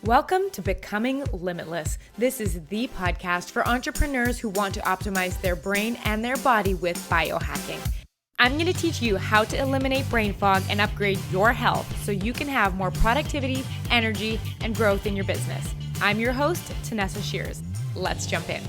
Welcome to Becoming Limitless. This is the podcast for entrepreneurs who want to optimize their brain and their body with biohacking. I'm going to teach you how to eliminate brain fog and upgrade your health so you can have more productivity, energy, and growth in your business. I'm your host, Tanessa Shears. Let's jump in.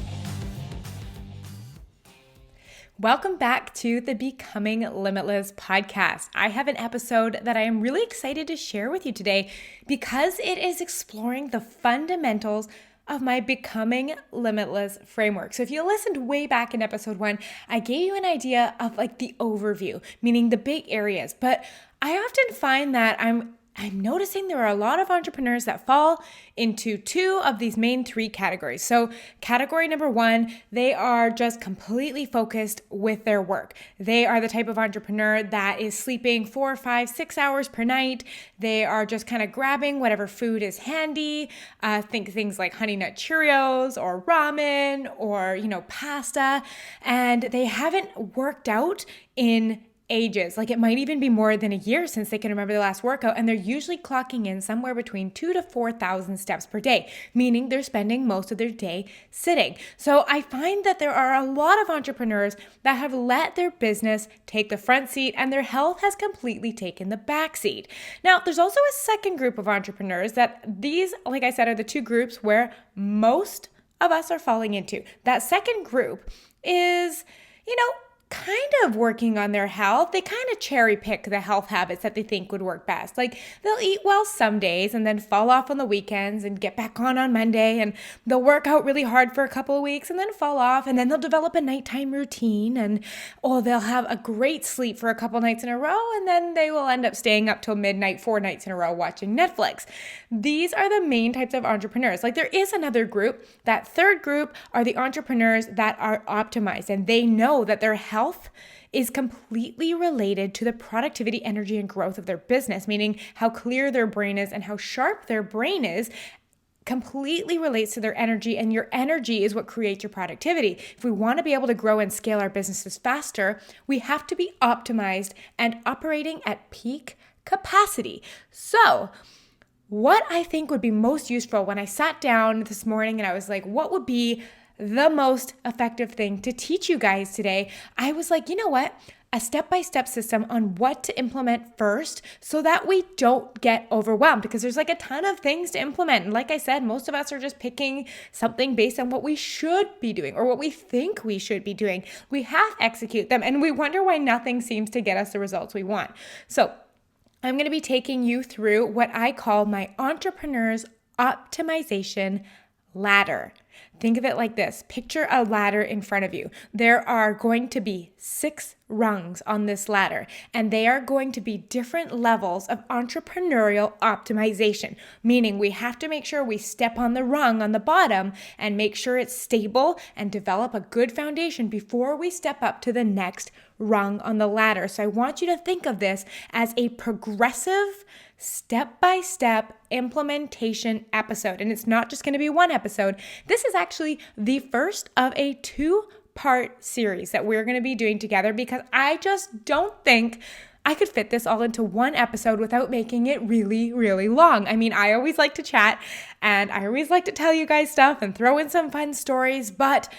Welcome back to the Becoming Limitless podcast. I have an episode that I am really excited to share with you today because it is exploring the fundamentals of my Becoming Limitless framework. So if you listened way back in episode 1, I gave you an idea of like the overview, meaning the big areas. But I often find that I'm noticing there are a lot of entrepreneurs that fall into two of these main three categories. So category number 1, they are just completely focused with their work. They are the type of entrepreneur that is sleeping 4, 5, 6 hours per night. They are just kind of grabbing whatever food is handy. Think things like Honey Nut Cheerios or ramen or, pasta. And they haven't worked out in ages. Like it might even be more than a year since they can remember the last workout, and they're usually clocking in somewhere between 2,000 to 4,000 steps per day, meaning they're spending most of their day sitting. So I find that there are a lot of entrepreneurs that have let their business take the front seat and their health has completely taken the back seat. Now, there's also a second group of entrepreneurs that these, like I said, are the two groups where most of us are falling into. That second group is, kind of working on their health. They kind of cherry pick the health habits that they think would work best. Like they'll eat well some days and then fall off on the weekends and get back on Monday, and they'll work out really hard for a couple of weeks and then fall off, and then they'll develop a nighttime routine, and they'll have a great sleep for a couple nights in a row, and then they will end up staying up till midnight 4 nights in a row watching Netflix. These are the main types of entrepreneurs. Like there is another group. That third group are the entrepreneurs that are optimized, and they know that their health is completely related to the productivity, energy, and growth of their business, meaning how clear their brain is and how sharp their brain is completely relates to their energy, and your energy is what creates your productivity. If we want to be able to grow and scale our businesses faster, we have to be optimized and operating at peak capacity. So what I think would be most useful when I sat down this morning and I was like, what would be the most effective thing to teach you guys today? I was like, you know what? A step-by-step system on what to implement first so that we don't get overwhelmed, because there's like a ton of things to implement. And like I said, most of us are just picking something based on what we should be doing or what we think we should be doing. We half execute them and we wonder why nothing seems to get us the results we want. So I'm going to be taking you through what I call my entrepreneur's optimization ladder. Think of it like this. Picture a ladder in front of you. There are going to be 6 rungs on this ladder, and they are going to be different levels of entrepreneurial optimization, meaning we have to make sure we step on the rung on the bottom and make sure it's stable and develop a good foundation before we step up to the next rung on the ladder. So I want you to think of this as a progressive step-by-step implementation episode. And it's not just going to be one episode. This is actually the first of a 2-part series that we're going to be doing together, because I just don't think I could fit this all into one episode without making it really, really long. I mean, I always like to chat and I always like to tell you guys stuff and throw in some fun stories, but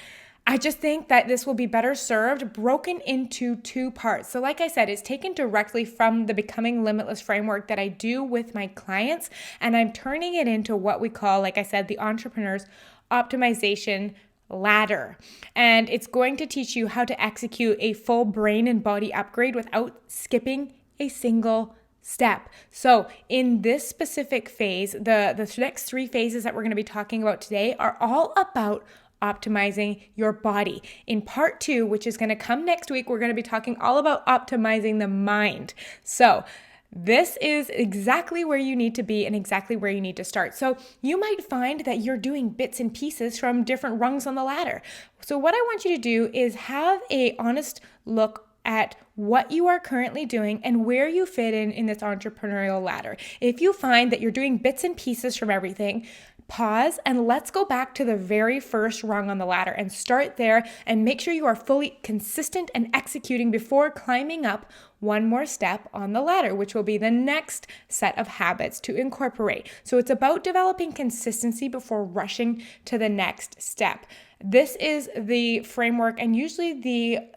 I just think that this will be better served broken into 2 parts. So like I said, it's taken directly from the Becoming Limitless framework that I do with my clients, and I'm turning it into what we call, like I said, the entrepreneur's optimization ladder. And it's going to teach you how to execute a full brain and body upgrade without skipping a single step. So in this specific phase, the next 3 phases that we're going to be talking about today are all about optimizing your body. In part 2, which is going to come next week, we're going to be talking all about optimizing the mind. So this is exactly where you need to be and exactly where you need to start. So you might find that you're doing bits and pieces from different rungs on the ladder. So what I want you to do is have an honest look at what you are currently doing and where you fit in this entrepreneurial ladder. If you find that you're doing bits and pieces from everything, pause and let's go back to the very first rung on the ladder and start there and make sure you are fully consistent and executing before climbing up one more step on the ladder, which will be the next set of habits to incorporate. So it's about developing consistency before rushing to the next step. This is the framework and usually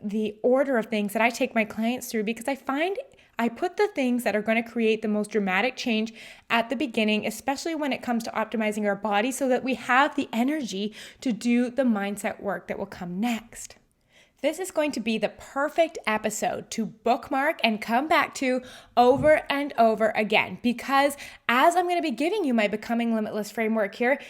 the order of things that I take my clients through, because I find I put the things that are going to create the most dramatic change at the beginning, especially when it comes to optimizing our body, so that we have the energy to do the mindset work that will come next. This is going to be the perfect episode to bookmark and come back to over and over again, because as I'm going to be giving you my Becoming Limitless framework here,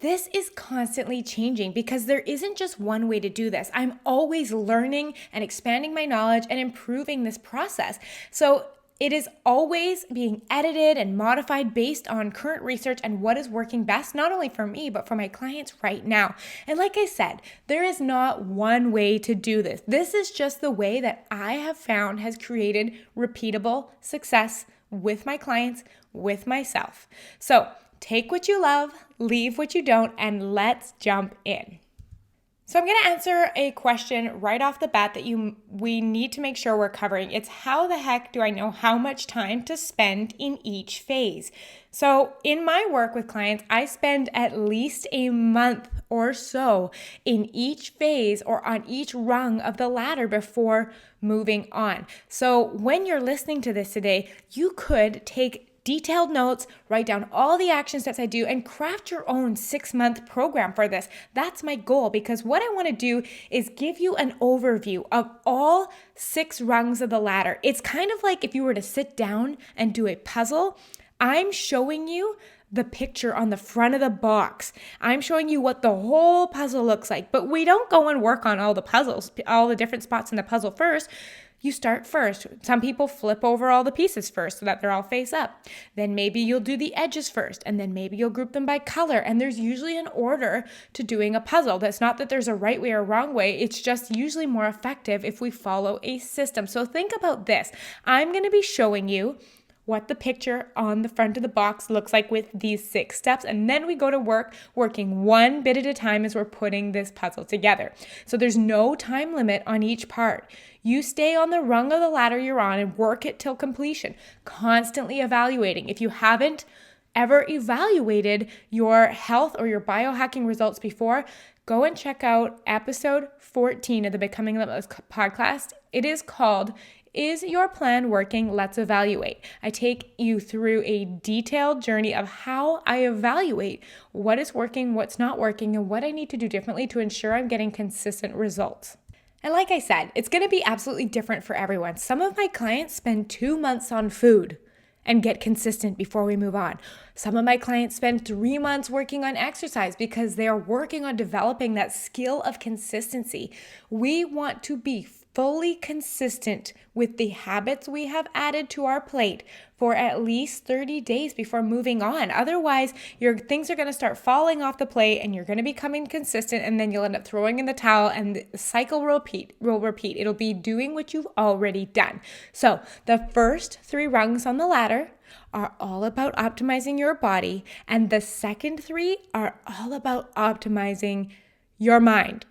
this is constantly changing because there isn't just one way to do this. I'm always learning and expanding my knowledge and improving this process. So it is always being edited and modified based on current research and what is working best, not only for me, but for my clients right now. And like I said, there is not one way to do this. This is just the way that I have found has created repeatable success with my clients, with myself. So take what you love, leave what you don't, and let's jump in. So I'm going to answer a question right off the bat that we need to make sure we're covering. It's how the heck do I know how much time to spend in each phase? So in my work with clients, I spend at least a month or so in each phase or on each rung of the ladder before moving on. So when you're listening to this today, you could take detailed notes, write down all the action steps I do, and craft your own 6-month program for this. That's my goal, because what I want to do is give you an overview of all 6 rungs of the ladder. It's kind of like if you were to sit down and do a puzzle. I'm showing you the picture on the front of the box. I'm showing you what the whole puzzle looks like, but we don't go and work on all the puzzles, all the different spots in the puzzle first. You start first. Some people flip over all the pieces first so that they're all face up. Then maybe you'll do the edges first, and then maybe you'll group them by color. And there's usually an order to doing a puzzle. That's not that there's a right way or wrong way. It's just usually more effective if we follow a system. So think about this. I'm going to be showing you what the picture on the front of the box looks like with these 6 steps. And then we go to work, working one bit at a time as we're putting this puzzle together. So there's no time limit on each part. You stay on the rung of the ladder you're on and work it till completion, constantly evaluating. If you haven't ever evaluated your health or your biohacking results before, go and check out episode 14 of the Becoming Limitless podcast. It is called Is Your Plan Working? Let's Evaluate. I take you through a detailed journey of how I evaluate what is working, what's not working, and what I need to do differently to ensure I'm getting consistent results. And like I said, it's going to be absolutely different for everyone. Some of my clients spend 2 months on food and get consistent before we move on. Some of my clients spend 3 months working on exercise because they are working on developing that skill of consistency. We want to be fully consistent with the habits we have added to our plate for at least 30 days before moving on. Otherwise, your things are going to start falling off the plate and you're going to become inconsistent, and then you'll end up throwing in the towel and the cycle will repeat. It'll be doing what you've already done. So the first 3 rungs on the ladder are all about optimizing your body, and the second 3 are all about optimizing your mind.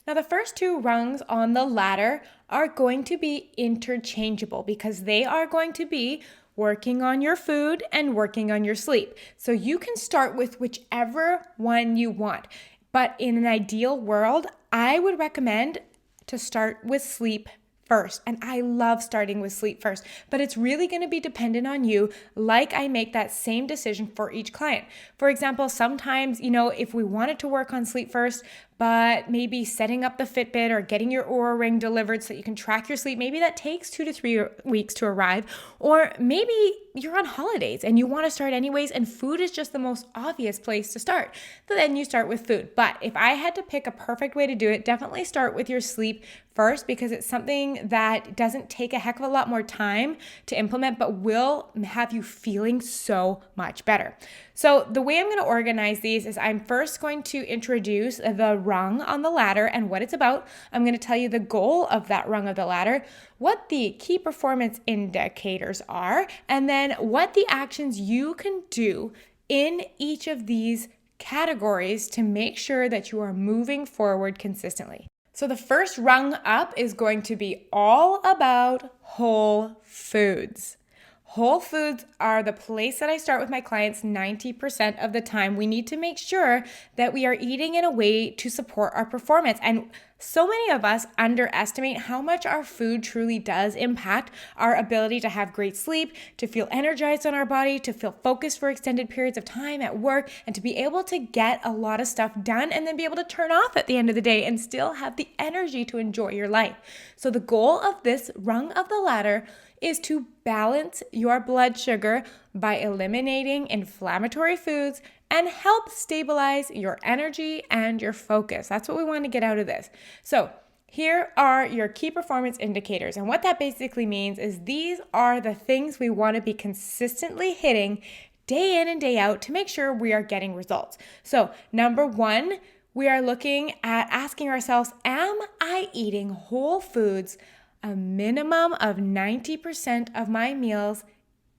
Now, the first 2 rungs on the ladder are going to be interchangeable because they are going to be working on your food and working on your sleep. So you can start with whichever one you want. But in an ideal world, I would recommend to start with sleep first. And I love starting with sleep first, but it's really going to be dependent on you, like I make that same decision for each client. For example, sometimes, if we wanted to work on sleep first, but maybe setting up the Fitbit or getting your Oura Ring delivered so that you can track your sleep, maybe that takes 2 to 3 weeks to arrive. Or maybe you're on holidays and you want to start anyways, and food is just the most obvious place to start. So then you start with food. But if I had to pick a perfect way to do it, definitely start with your sleep first, because it's something that doesn't take a heck of a lot more time to implement, but will have you feeling so much better. So the way I'm going to organize these is I'm first going to introduce the rung on the ladder and what it's about. I'm going to tell you the goal of that rung of the ladder, what the key performance indicators are, and then what the actions you can do in each of these categories to make sure that you are moving forward consistently. So the first rung up is going to be all about whole foods. Whole foods are the place that I start with my clients 90% of the time. We need to make sure that we are eating in a way to support our performance. And so many of us underestimate how much our food truly does impact our ability to have great sleep, to feel energized on our body, to feel focused for extended periods of time at work, and to be able to get a lot of stuff done and then be able to turn off at the end of the day and still have the energy to enjoy your life. So the goal of this rung of the ladder is to balance your blood sugar by eliminating inflammatory foods and help stabilize your energy and your focus. That's what we want to get out of this. So here are your key performance indicators. And what that basically means is these are the things we want to be consistently hitting day in and day out to make sure we are getting results. So number one, we are looking at asking ourselves, am I eating whole foods a minimum of 90% of my meals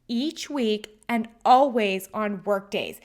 each week and always on work days?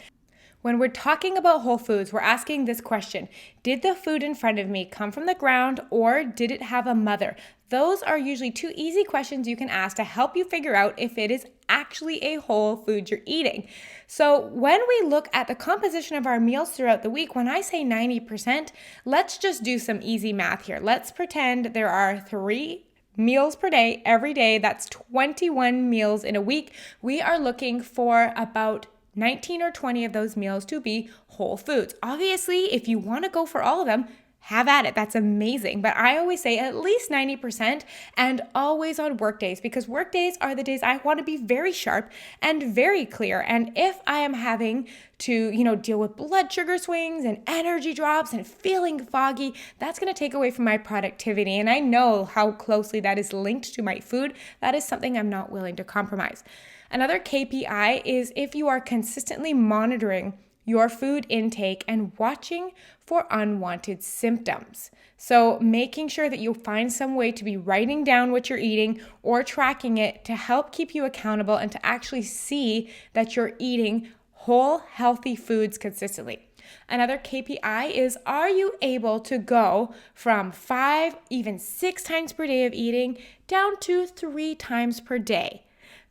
When we're talking about whole foods, we're asking this question: did the food in front of me come from the ground or did it have a mother? Those are usually two easy questions you can ask to help you figure out if it is actually a whole food you're eating. So when we look at the composition of our meals throughout the week, when I say 90%, let's just do some easy math here. Let's pretend there are 3 meals per day, every day. That's 21 meals in a week. We are looking for about 19 or 20 of those meals to be whole foods. Obviously, if you want to go for all of them, have at it. That's amazing. But I always say at least 90% and always on work days, because work days are the days I want to be very sharp and very clear. And if I am having to, deal with blood sugar swings and energy drops and feeling foggy, that's going to take away from my productivity. And I know how closely that is linked to my food. That is something I'm not willing to compromise. Another KPI is if you are consistently monitoring your food intake and watching for unwanted symptoms. So making sure that you find some way to be writing down what you're eating or tracking it to help keep you accountable and to actually see that you're eating whole, healthy foods consistently. Another KPI is, are you able to go from 5, even 6 times per day of eating down to 3 times per day?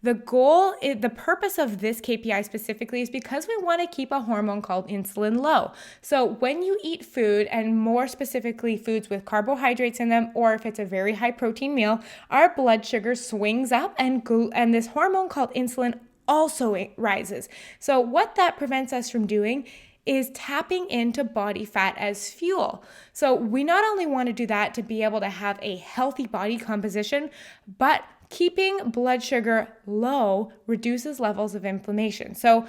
The purpose of this KPI specifically is because we want to keep a hormone called insulin low. So when you eat food, and more specifically foods with carbohydrates in them, or if it's a very high protein meal, our blood sugar swings up and this hormone called insulin also rises. So what that prevents us from doing is tapping into body fat as fuel. So we not only want to do that to be able to have a healthy body composition, but keeping blood sugar low reduces levels of inflammation. So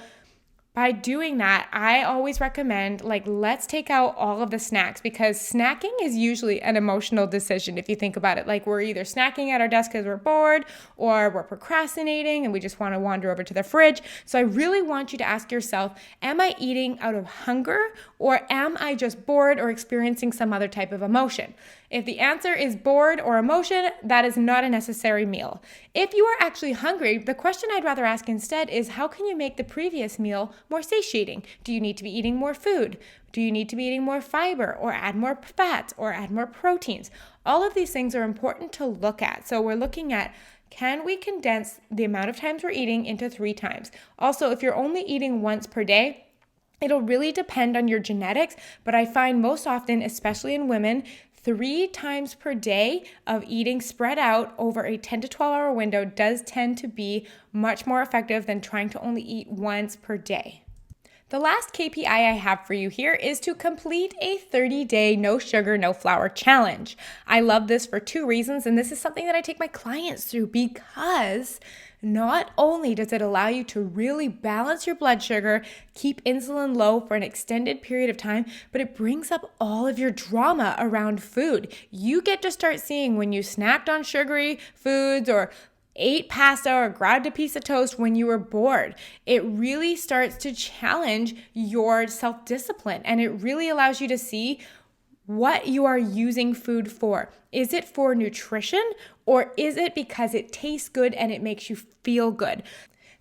by doing that, I always recommend, let's take out all of the snacks, because snacking is usually an emotional decision if you think about it. We're either snacking at our desk because we're bored, or we're procrastinating and we just want to wander over to the fridge. So I really want you to ask yourself, am I eating out of hunger, or am I just bored or experiencing some other type of emotion? If the answer is bored or emotion, that is not a necessary meal. If you are actually hungry, the question I'd rather ask instead is, how can you make the previous meal more satiating? Do you need to be eating more food? Do you need to be eating more fiber, or add more fats, or add more proteins? All of these things are important to look at. So we're looking at, can we condense the amount of times we're eating into 3 times? Also, if you're only eating once per day, it'll really depend on your genetics, but I find most often, especially in women, 3 times per day of eating spread out over a 10 to 12 hour window does tend to be much more effective than trying to only eat once per day. The last KPI I have for you here is to complete a 30-day no sugar, no flour challenge. I love this for 2 reasons, and this is something that I take my clients through, because not only does it allow you to really balance your blood sugar, keep insulin low for an extended period of time, but it brings up all of your drama around food. You get to start seeing when you snacked on sugary foods, or ate pasta, or grabbed a piece of toast when you were bored. It really starts to challenge your self-discipline, and it really allows you to see what you are using food for. Is it for nutrition, or is it because it tastes good and it makes you feel good?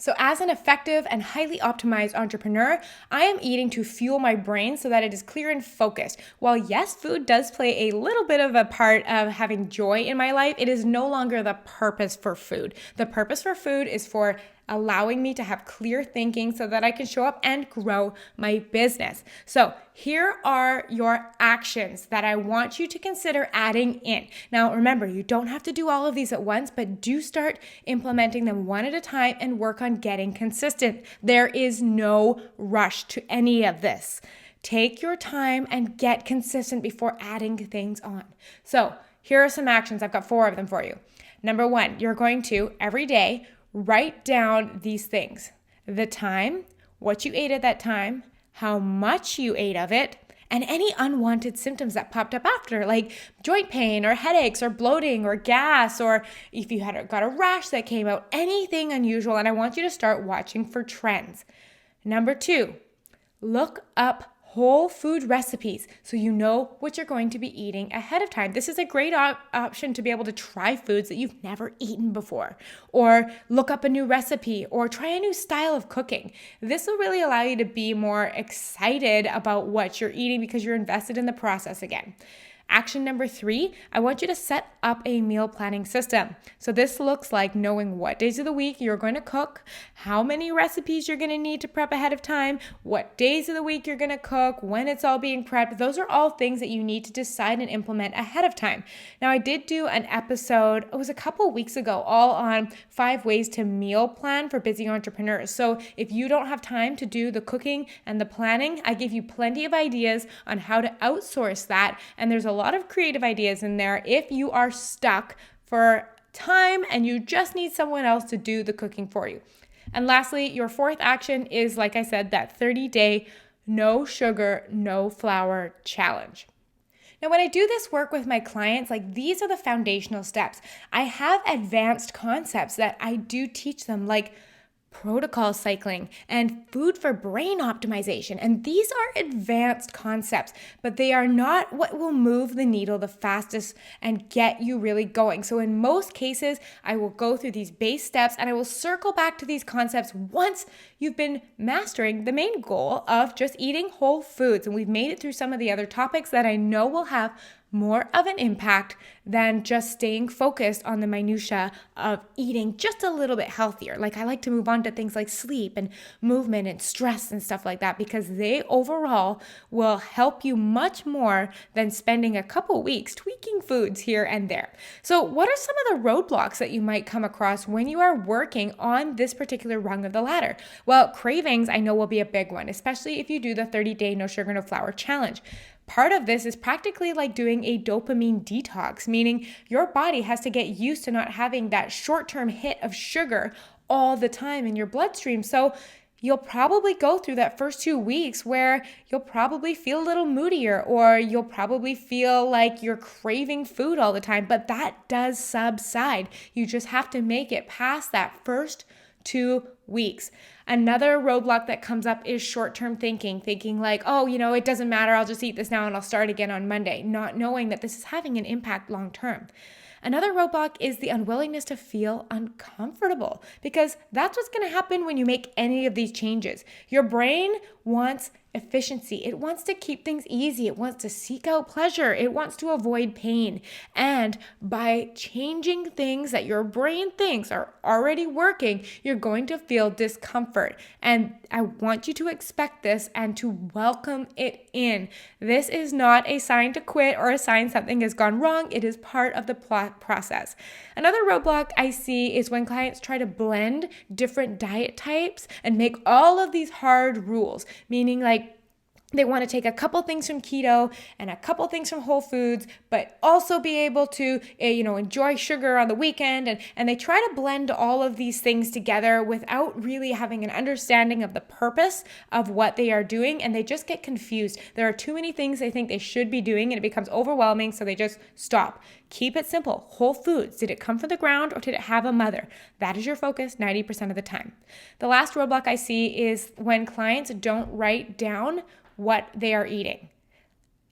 So as an effective and highly optimized entrepreneur, I am eating to fuel my brain so that it is clear and focused. While yes, food does play a little bit of a part of having joy in my life, it is no longer the purpose for food. The purpose for food is for allowing me to have clear thinking so that I can show up and grow my business. So here are your actions that I want you to consider adding in. Now, remember, you don't have to do all of these at once, but do start implementing them one at a time and work on getting consistent. There is no rush to any of this. Take your time and get consistent before adding things on. So here are some actions. I've got 4 of them for you. Number 1, you're going to every day write down these things: the time, what you ate at that time, how much you ate of it, and any unwanted symptoms that popped up after, like joint pain or headaches or bloating or gas, or if you got a rash that came out, anything unusual. And I want you to start watching for trends. Number 2, look up whole food recipes so you know what you're going to be eating ahead of time. This is a great option to be able to try foods that you've never eaten before, or look up a new recipe, or try a new style of cooking. This will really allow you to be more excited about what you're eating because you're invested in the process again. Action number 3, I want you to set up a meal planning system. So this looks like knowing what days of the week you're going to cook, how many recipes you're going to need to prep ahead of time, what days of the week you're going to cook, when it's all being prepped. Those are all things that you need to decide and implement ahead of time. Now, I did do an episode, it was a couple weeks ago, all on 5 ways to meal plan for busy entrepreneurs. So if you don't have time to do the cooking and the planning, I give you plenty of ideas on how to outsource that. And there's a lot of creative ideas in there if you are stuck for time and you just need someone else to do the cooking for you. And lastly, your 4th action is, like I said, that 30-day no sugar, no flour challenge. Now, when I do this work with my clients, these are the foundational steps. I have advanced concepts that I do teach them, like protocol cycling and food for brain optimization. And these are advanced concepts, but they are not what will move the needle the fastest and get you really going. So in most cases, I will go through these base steps and I will circle back to these concepts once you've been mastering the main goal of just eating whole foods. And we've made it through some of the other topics that I know will have more of an impact than just staying focused on the minutia of eating just a little bit healthier. I like to move on to things like sleep and movement and stress and stuff like that, because they overall will help you much more than spending a couple weeks tweaking foods here and there. So what are some of the roadblocks that you might come across when you are working on this particular rung of the ladder? Well, cravings I know will be a big one, especially if you do the 30-day no sugar, no flour challenge. Part of this is practically like doing a dopamine detox, meaning your body has to get used to not having that short-term hit of sugar all the time in your bloodstream. So you'll probably go through that first 2 weeks where you'll probably feel a little moodier, or you'll probably feel like you're craving food all the time, but that does subside. You just have to make it past that first 2 weeks. Another roadblock that comes up is short-term thinking like, it doesn't matter, I'll just eat this now and I'll start again on Monday, not knowing that this is having an impact long-term. Another roadblock is the unwillingness to feel uncomfortable, because that's what's going to happen when you make any of these changes. Your brain wants efficiency. It wants to keep things easy. It wants to seek out pleasure. It wants to avoid pain. And by changing things that your brain thinks are already working, you're going to feel discomfort. And I want you to expect this and to welcome it in. This is not a sign to quit or a sign something has gone wrong. It is part of the process. Another roadblock I see is when clients try to blend different diet types and make all of these hard rules, meaning they want to take a couple things from keto and a couple things from whole foods, but also be able to, enjoy sugar on the weekend. And they try to blend all of these things together without really having an understanding of the purpose of what they are doing. And they just get confused. There are too many things they think they should be doing, and it becomes overwhelming. So they just stop. Keep it simple. Whole foods. Did it come from the ground or did it have a mother? That is your focus 90% of the time. The last roadblock I see is when clients don't write down what they are eating.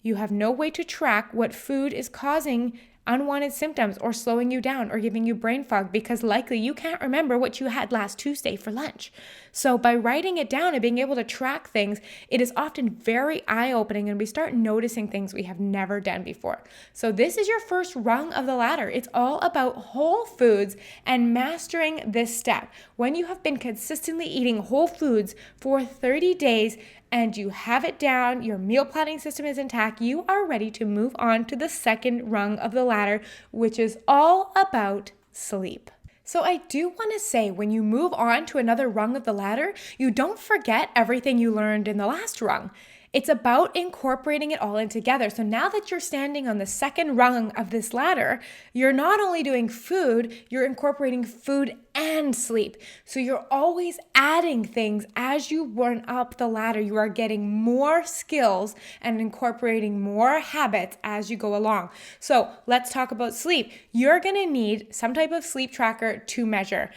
You have no way to track what food is causing unwanted symptoms or slowing you down or giving you brain fog, because likely you can't remember what you had last Tuesday for lunch. So by writing it down and being able to track things, it is often very eye-opening, and we start noticing things we have never done before. So this is your first rung of the ladder. It's all about whole foods and mastering this step. When you have been consistently eating whole foods for 30 days, and you have it down, your meal planning system is intact, you are ready to move on to the second rung of the ladder, which is all about sleep. So I do want to say, when you move on to another rung of the ladder, you don't forget everything you learned in the last rung. It's about incorporating it all in together. So now that you're standing on the second rung of this ladder, you're not only doing food, you're incorporating food and sleep. So you're always adding things as you run up the ladder. You are getting more skills and incorporating more habits as you go along. So let's talk about sleep. You're going to need some type of sleep tracker to measure.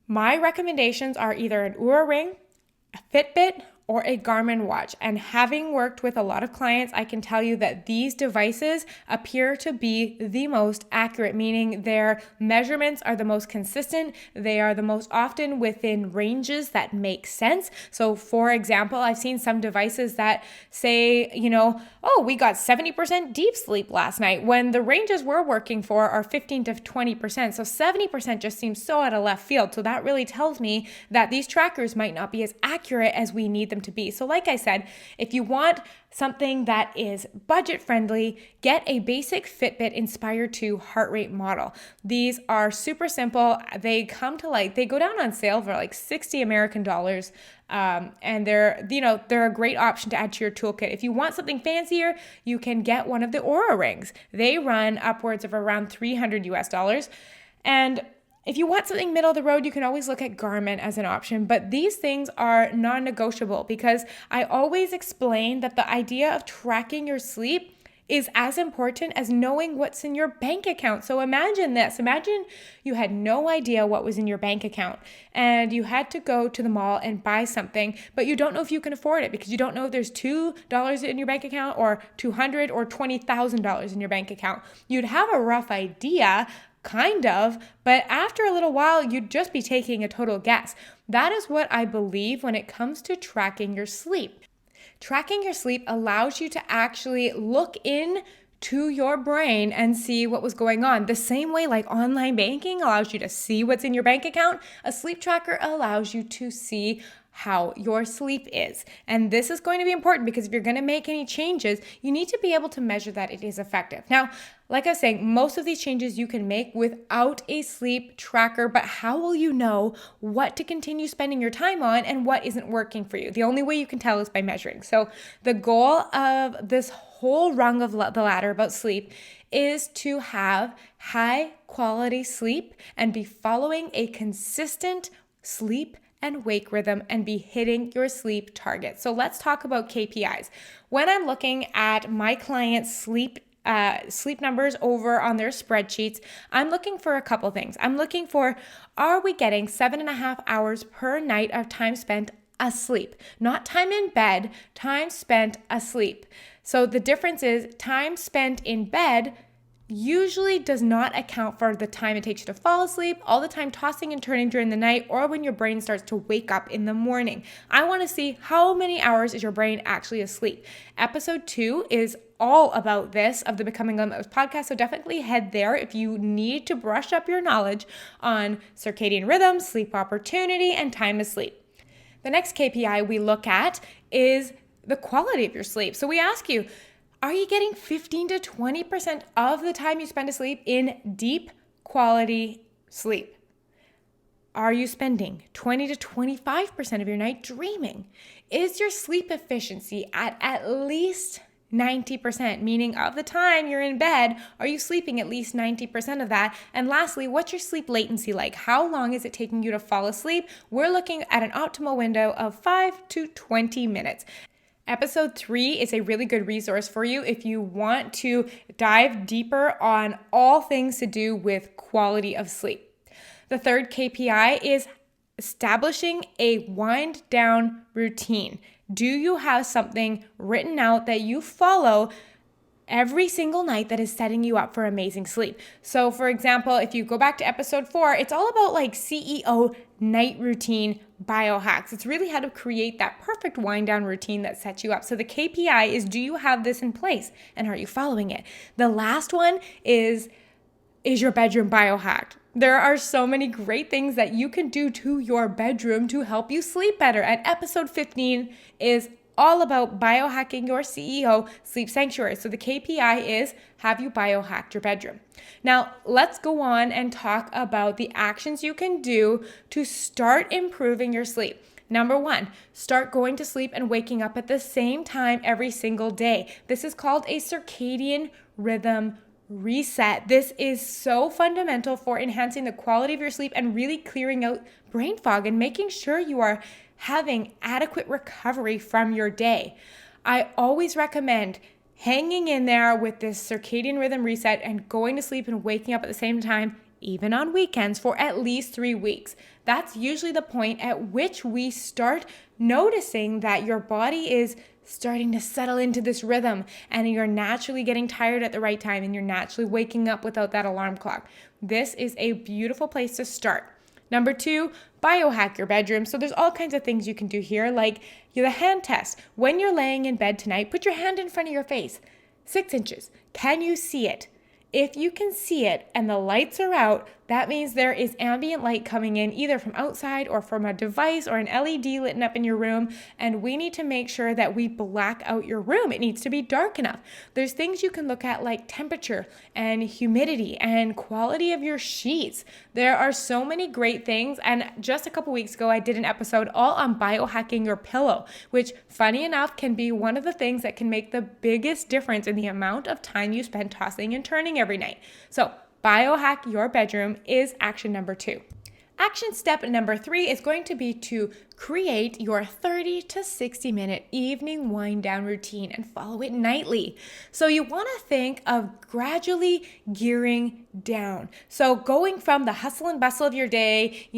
My recommendations are either an Oura Ring, a Fitbit, or a Garmin watch. And having worked with a lot of clients, I can tell you that these devices appear to be the most accurate, meaning their measurements are the most consistent. They are the most often within ranges that make sense. So for example, I've seen some devices that say, oh, we got 70% deep sleep last night, when the ranges we're working for are 15 to 20%. So 70% just seems so out of left field. So that really tells me that these trackers might not be as accurate as we need them to be. So like I said, if you want something that is budget friendly, get a basic Fitbit Inspire 2 heart rate model. These are super simple. They go down on sale for like 60 American dollars. And they're a great option to add to your toolkit. If you want something fancier, you can get one of the Oura Rings. They run upwards of around $300 US. And if you want something middle of the road, you can always look at Garmin as an option, but these things are non-negotiable, because I always explain that the idea of tracking your sleep is as important as knowing what's in your bank account. So imagine this. Imagine you had no idea what was in your bank account, and you had to go to the mall and buy something, but you don't know if you can afford it, because you don't know if there's $2 in your bank account or $200 or $20,000 in your bank account. You'd have a rough idea, kind of, but after a little while, you'd just be taking a total guess. That is what I believe when it comes to tracking your sleep. Tracking your sleep allows you to actually look in to your brain and see what was going on. The same way like online banking allows you to see what's in your bank account, a sleep tracker allows you to see how your sleep is. And this is going to be important, because if you're going to make any changes, you need to be able to measure that it is effective. Now, like I was saying, most of these changes you can make without a sleep tracker, but how will you know what to continue spending your time on and what isn't working for you? The only way you can tell is by measuring. So the goal of this whole rung of the ladder about sleep is to have high quality sleep and be following a consistent sleep and wake rhythm and be hitting your sleep target. So let's talk about KPIs. When I'm looking at my clients' sleep numbers over on their spreadsheets, I'm looking for a couple things. I'm looking for, are we getting 7.5 hours per night of time spent asleep? Not time in bed, time spent asleep. So the difference is time spent in bed usually does not account for the time it takes you to fall asleep, all the time tossing and turning during the night, or when your brain starts to wake up in the morning. I want to see how many hours is your brain actually asleep. Episode 2 is all about this of the Becoming Limitless podcast, so definitely head there if you need to brush up your knowledge on circadian rhythm, sleep opportunity, and time asleep. The next KPI we look at is the quality of your sleep. So we ask you, are you getting 15 to 20% of the time you spend asleep in deep quality sleep? Are you spending 20 to 25% of your night dreaming? Is your sleep efficiency at least 90%, meaning of the time you're in bed, are you sleeping at least 90% of that? And lastly, what's your sleep latency like? How long is it taking you to fall asleep? We're looking at an optimal window of 5 to 20 minutes. Episode 3 is a really good resource for you if you want to dive deeper on all things to do with quality of sleep. The third KPI is establishing a wind down routine. Do you have something written out that you follow every single night that is setting you up for amazing sleep. So for example, if you go back to episode 4, it's all about like CEO night routine biohacks. It's really how to create that perfect wind down routine that sets you up. So the KPI is, do you have this in place and are you following it? The last one is your bedroom biohacked? There are so many great things that you can do to your bedroom to help you sleep better. And episode 15 is all about biohacking your CEO sleep sanctuary. So the KPI is, have you biohacked your bedroom? Now, let's go on and talk about the actions you can do to start improving your sleep. Number 1, start going to sleep and waking up at the same time every single day. This is called a circadian rhythm reset. This is so fundamental for enhancing the quality of your sleep and really clearing out brain fog and making sure you are having adequate recovery from your day. I always recommend hanging in there with this circadian rhythm reset and going to sleep and waking up at the same time, even on weekends, for at least 3 weeks. That's usually the point at which we start noticing that your body is starting to settle into this rhythm and you're naturally getting tired at the right time and you're naturally waking up without that alarm clock. This is a beautiful place to start. Number 2, biohack your bedroom. So there's all kinds of things you can do here, like the hand test. When you're laying in bed tonight, put your hand in front of your face, 6 inches. Can you see it? If you can see it and the lights are out, that means there is ambient light coming in either from outside or from a device or an LED lit up in your room, and we need to make sure that we black out your room. It needs to be dark enough. There's things you can look at like temperature and humidity and quality of your sheets. There are so many great things, and just a couple weeks ago I did an episode all on biohacking your pillow, which funny enough can be one of the things that can make the biggest difference in the amount of time you spend tossing and turning every night. So biohack your bedroom is action number 2. Action step number 3 is going to be to create your 30 to 60 minute evening wind down routine and follow it nightly. So you want to think of gradually gearing down. So going from the hustle and bustle of your day,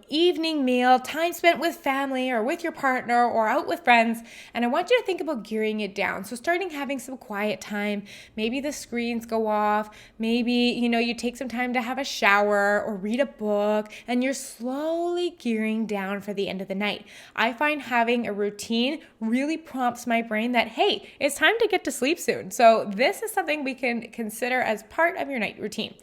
evening meal, time spent with family or with your partner or out with friends, and I want you to think about gearing it down. So starting having some quiet time, maybe the screens go off, maybe, you take some time to have a shower or read a book, and you're slowly gearing down for the end of the night. I find having a routine really prompts my brain that, hey, it's time to get to sleep soon. So this is something we can consider as part of your night routine.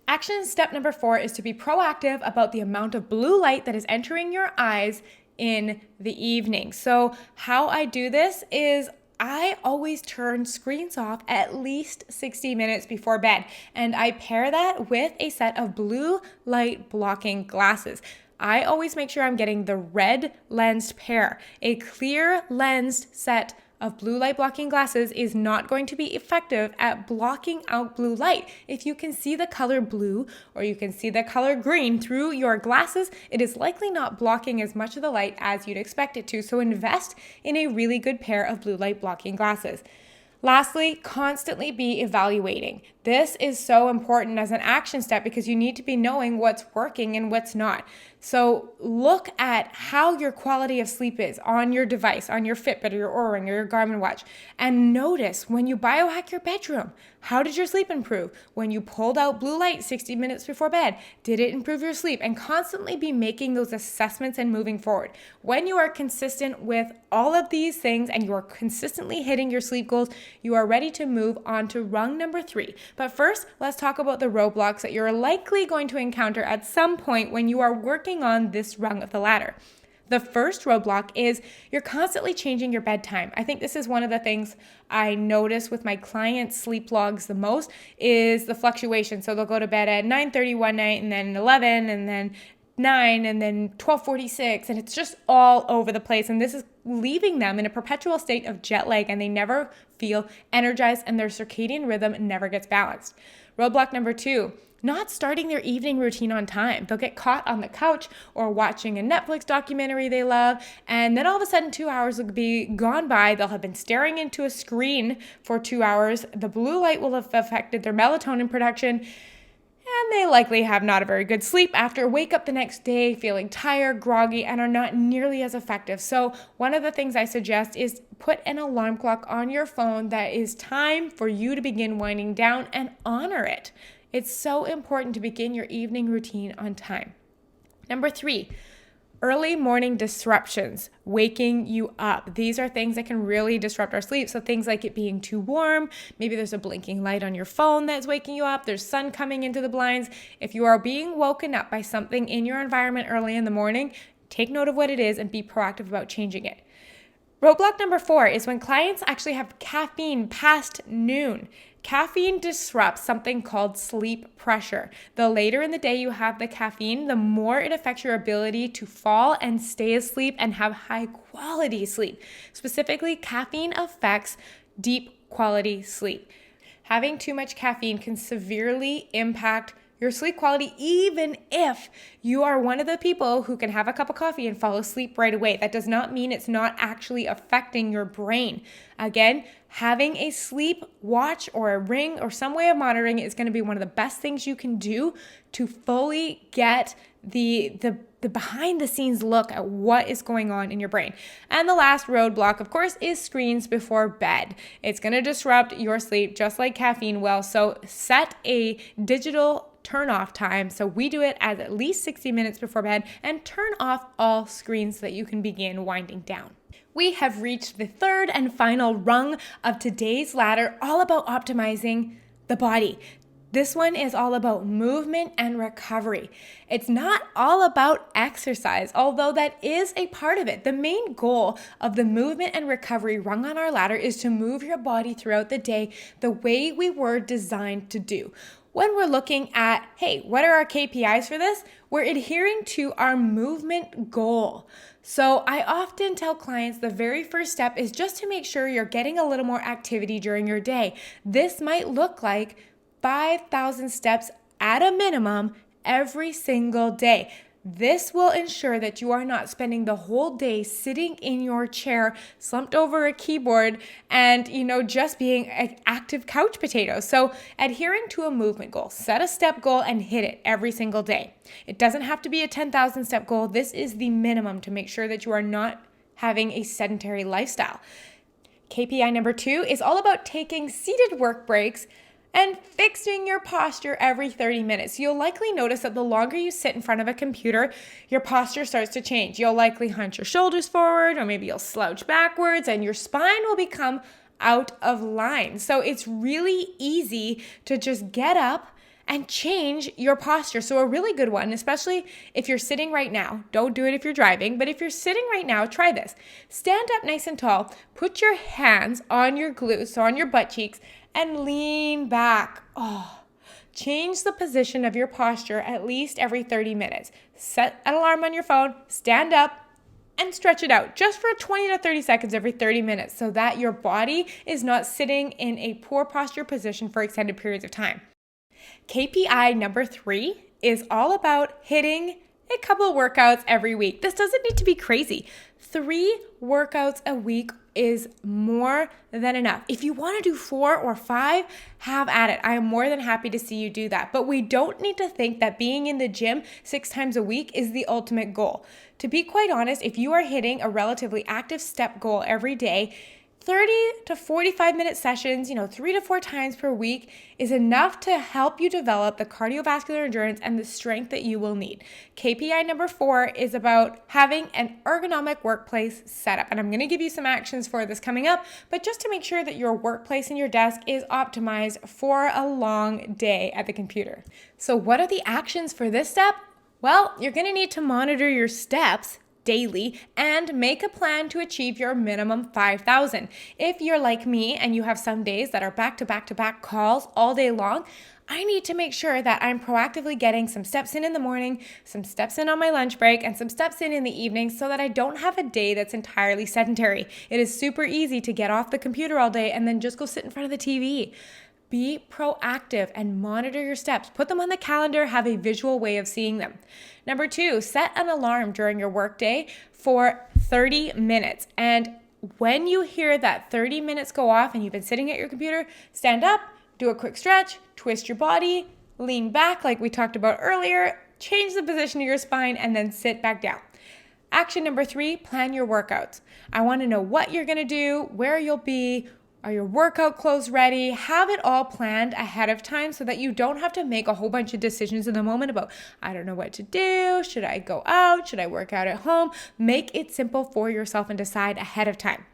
Action step number 4 is to be proactive about the amount of blue light that is entering your eyes in the evening. So how I do this is I always turn screens off at least 60 minutes before bed, and I pair that with a set of blue light blocking glasses. I always make sure I'm getting the red lensed pair. A clear lensed set of blue light blocking glasses is not going to be effective at blocking out blue light. If you can see the color blue or you can see the color green through your glasses, it is likely not blocking as much of the light as you'd expect it to. So invest in a really good pair of blue light blocking glasses. Lastly, constantly be evaluating. This is so important as an action step because you need to be knowing what's working and what's not. So look at how your quality of sleep is on your device, on your Fitbit or your Oura Ring or your Garmin watch, and notice when you biohack your bedroom, how did your sleep improve? When you pulled out blue light 60 minutes before bed, did it improve your sleep? And constantly be making those assessments and moving forward. When you are consistent with all of these things and you are consistently hitting your sleep goals, you are ready to move on to rung number 3. But first, let's talk about the roadblocks that you're likely going to encounter at some point when you are working on this rung of the ladder. The first roadblock is you're constantly changing your bedtime. I think this is one of the things I notice with my clients' sleep logs the most is the fluctuation. So they'll go to bed at 9:30 one night and then 11 and then 9 and then 12:46, and it's just all over the place. And this is leaving them in a perpetual state of jet lag, and they never feel energized and their circadian rhythm never gets balanced. Roadblock number 2, not starting their evening routine on time. They'll get caught on the couch or watching a Netflix documentary they love, and then all of a sudden 2 hours will be gone by. They'll have been staring into a screen for 2 hours. The blue light will have affected their melatonin production, and they likely have not a very good sleep after, wake up the next day feeling tired, groggy, and are not nearly as effective. So one of the things I suggest is put an alarm clock on your phone that is time for you to begin winding down, and honor it. It's so important to begin your evening routine on time. Number 3, early morning disruptions, waking you up. These are things that can really disrupt our sleep. So things like it being too warm, maybe there's a blinking light on your phone that's waking you up, there's sun coming into the blinds. If you are being woken up by something in your environment early in the morning, take note of what it is and be proactive about changing it. Roadblock number 4 is when clients actually have caffeine past noon. Caffeine disrupts something called sleep pressure. The later in the day you have the caffeine, the more it affects your ability to fall and stay asleep and have high quality sleep. Specifically, caffeine affects deep quality sleep. Having too much caffeine can severely impact your sleep quality, even if you are one of the people who can have a cup of coffee and fall asleep right away. That does not mean it's not actually affecting your brain. Again, having a sleep watch or a ring or some way of monitoring is going to be one of the best things you can do to fully get the behind the scenes look at what is going on in your brain. And the last roadblock, of course, is screens before bed. It's going to disrupt your sleep just like caffeine will. So set a digital turn off time. So we do it at least 60 minutes before bed, and turn off all screens so that you can begin winding down. We have reached the third and final rung of today's ladder, all about optimizing the body. This one is all about movement and recovery. It's not all about exercise, although that is a part of it. The main goal of the movement and recovery rung on our ladder is to move your body throughout the day the way we were designed to do. When we're looking at, hey, what are our KPIs for this? We're adhering to our movement goal. So I often tell clients the very first step is just to make sure you're getting a little more activity during your day. This might look like 5,000 steps at a minimum every single day. This will ensure that you are not spending the whole day sitting in your chair, slumped over a keyboard, and, just being an active couch potato. So adhering to a movement goal, set a step goal and hit it every single day. It doesn't have to be a 10,000 step goal. This is the minimum to make sure that you are not having a sedentary lifestyle. KPI number 2 is all about taking seated work breaks and fixing your posture every 30 minutes. You'll likely notice that the longer you sit in front of a computer, your posture starts to change. You'll likely hunch your shoulders forward, or maybe you'll slouch backwards, and your spine will become out of line. So it's really easy to just get up and change your posture. So a really good one, especially if you're sitting right now, don't do it if you're driving, but if you're sitting right now, try this. Stand up nice and tall, put your hands on your glutes, so on your butt cheeks, and lean back. Change the position of your posture at least every 30 minutes. Set an alarm on your phone, stand up, and stretch it out just for 20 to 30 seconds every 30 minutes so that your body is not sitting in a poor posture position for extended periods of time. KPI number 3 is all about hitting a couple of workouts every week. This doesn't need to be crazy. 3 workouts a week is more than enough. If you want to do 4 or 5, have at it. I am more than happy to see you do that. But we don't need to think that being in the gym 6 times a week is the ultimate goal. To be quite honest, if you are hitting a relatively active step goal every day, 30 to 45 minute sessions, 3 to 4 times per week is enough to help you develop the cardiovascular endurance and the strength that you will need. KPI number 4 is about having an ergonomic workplace setup. And I'm going to give you some actions for this coming up, but just to make sure that your workplace and your desk is optimized for a long day at the computer. So what are the actions for this step? Well, you're going to need to monitor your steps daily and make a plan to achieve your minimum 5,000. If you're like me and you have some days that are back-to-back calls all day long, I need to make sure that I'm proactively getting some steps in the morning, some steps in on my lunch break, and some steps in the evening so that I don't have a day that's entirely sedentary. It is super easy to get off the computer all day and then just go sit in front of the TV. Be proactive and monitor your steps. Put them on the calendar, have a visual way of seeing them. Number 2, set an alarm during your workday for 30 minutes. And when you hear that 30 minutes go off and you've been sitting at your computer, stand up, do a quick stretch, twist your body, lean back like we talked about earlier, change the position of your spine, and then sit back down. Action number 3, plan your workouts. I want to know what you're going to do, where you'll be. Are your workout clothes ready? Have it all planned ahead of time so that you don't have to make a whole bunch of decisions in the moment about, I don't know what to do. Should I go out? Should I work out at home? Make it simple for yourself and decide ahead of time.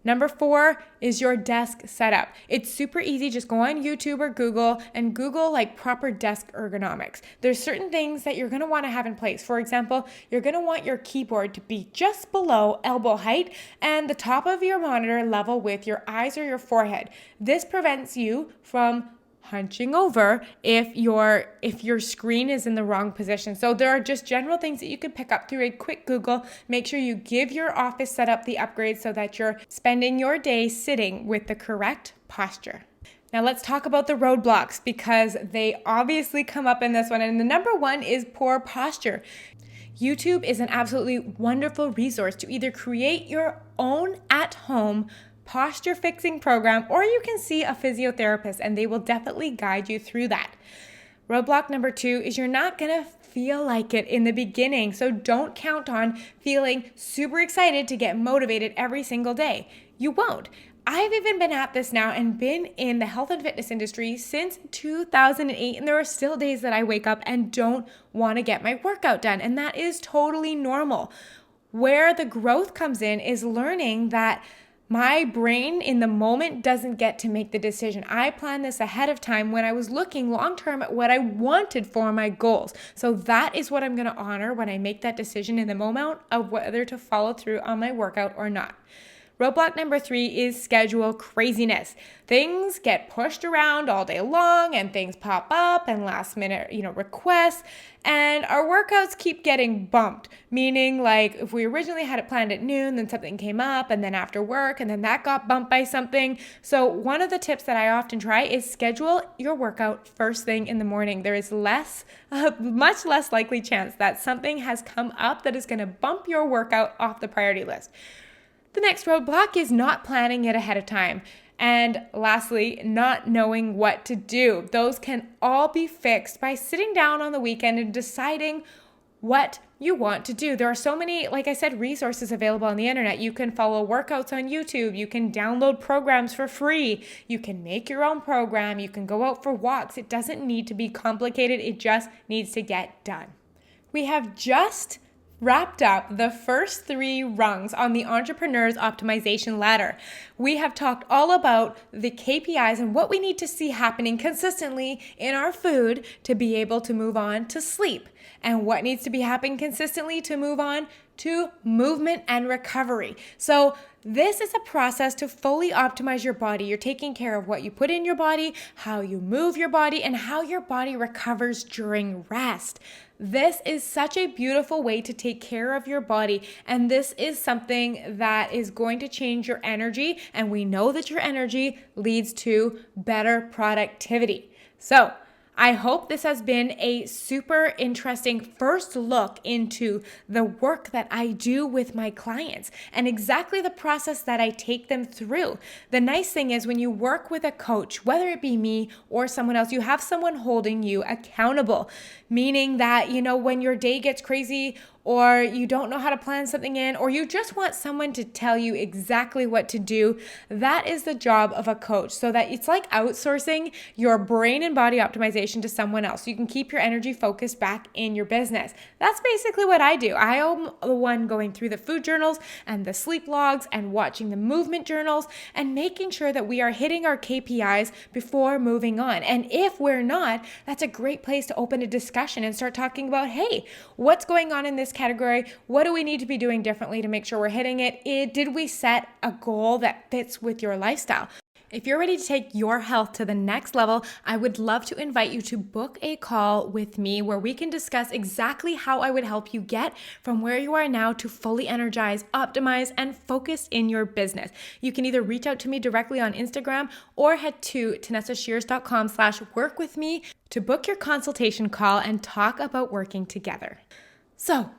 Number 4 is your desk setup. It's super easy. Just go on YouTube or Google and Google like proper desk ergonomics. There's certain things that you're going to want to have in place. For example, you're going to want your keyboard to be just below elbow height and the top of your monitor level with your eyes or your forehead. This prevents you from hunching over if your screen is in the wrong position. So there are just general things that you can pick up through a quick Google. Make sure you give your office setup the upgrade so that you're spending your day sitting with the correct posture. Now let's talk about the roadblocks because they obviously come up in this one. And the number 1 is poor posture. YouTube is an absolutely wonderful resource to either create your own at-home posture fixing program, or you can see a physiotherapist and they will definitely guide you through that. Roadblock number 2 is you're not going to feel like it in the beginning. So don't count on feeling super excited to get motivated every single day. You won't. I've even been at this now and been in the health and fitness industry since 2008, and there are still days that I wake up and don't want to get my workout done, and that is totally normal. Where the growth comes in is learning that my brain in the moment doesn't get to make the decision. I planned this ahead of time when I was looking long-term at what I wanted for my goals. So that is what I'm going to honor when I make that decision in the moment of whether to follow through on my workout or not. Roadblock number 3 is schedule craziness. Things get pushed around all day long and things pop up and last minute, requests, and our workouts keep getting bumped. Meaning like if we originally had it planned at noon, then something came up and then after work and then that got bumped by something. So one of the tips that I often try is schedule your workout first thing in the morning. There is much less likely chance that something has come up that is going to bump your workout off the priority list. The next roadblock is not planning it ahead of time. And lastly, not knowing what to do. Those can all be fixed by sitting down on the weekend and deciding what you want to do. There are so many, like I said, resources available on the internet. You can follow workouts on YouTube. You can download programs for free. You can make your own program. You can go out for walks. It doesn't need to be complicated. It just needs to get done. We have just wrapped up the first 3 rungs on the entrepreneur's optimization ladder. We have talked all about the KPIs and what we need to see happening consistently in our food to be able to move on to sleep, and what needs to be happening consistently to move on to movement and recovery. So this is a process to fully optimize your body. You're taking care of what you put in your body, how you move your body, and how your body recovers during rest. This is such a beautiful way to take care of your body, and this is something that is going to change your energy, and we know that your energy leads to better productivity. So I hope this has been a super interesting first look into the work that I do with my clients and exactly the process that I take them through. The nice thing is when you work with a coach, whether it be me or someone else, you have someone holding you accountable, meaning that, when your day gets crazy or you don't know how to plan something in, or you just want someone to tell you exactly what to do, that is the job of a coach. So that it's like outsourcing your brain and body optimization to someone else. So you can keep your energy focused back in your business. That's basically what I do. I am the one going through the food journals and the sleep logs and watching the movement journals and making sure that we are hitting our KPIs before moving on. And if we're not, that's a great place to open a discussion and start talking about, hey, what's going on in this category? What do we need to be doing differently to make sure we're hitting it? Did we set a goal that fits with your lifestyle? If you're ready to take your health to the next level, I would love to invite you to book a call with me where we can discuss exactly how I would help you get from where you are now to fully energized, optimized, and focused in your business. You can either reach out to me directly on Instagram or head to tanessashears.com/workwithme to book your consultation call and talk about working together. So,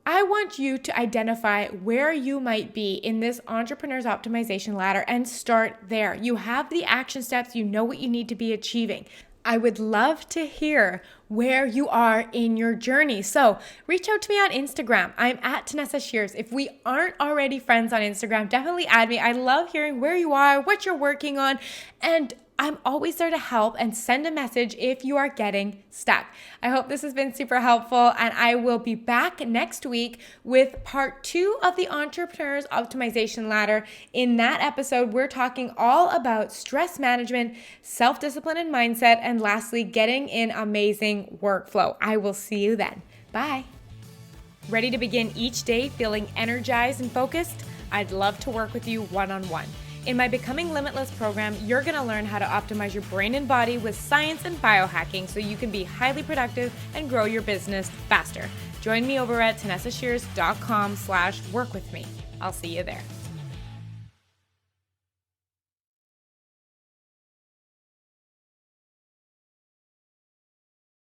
I want you to identify where you might be in this entrepreneur's optimization ladder and start there. You have the action steps, you know what you need to be achieving. I would love to hear where you are in your journey. So reach out to me on Instagram. I'm at Tanessa Shears. If we aren't already friends on Instagram, definitely add me. I love hearing where you are, what you're working on, and I'm always there to help and send a message if you are getting stuck. I hope this has been super helpful, and I will be back next week with part 2 of the Entrepreneur's Optimization Ladder. In that episode, we're talking all about stress management, self-discipline and mindset, and lastly, getting in amazing workflow. I will see you then. Bye. Ready to begin each day feeling energized and focused? I'd love to work with you one-on-one. In my Becoming Limitless program, you're going to learn how to optimize your brain and body with science and biohacking so you can be highly productive and grow your business faster. Join me over at TanessaShears.com/work with me. I'll see you there.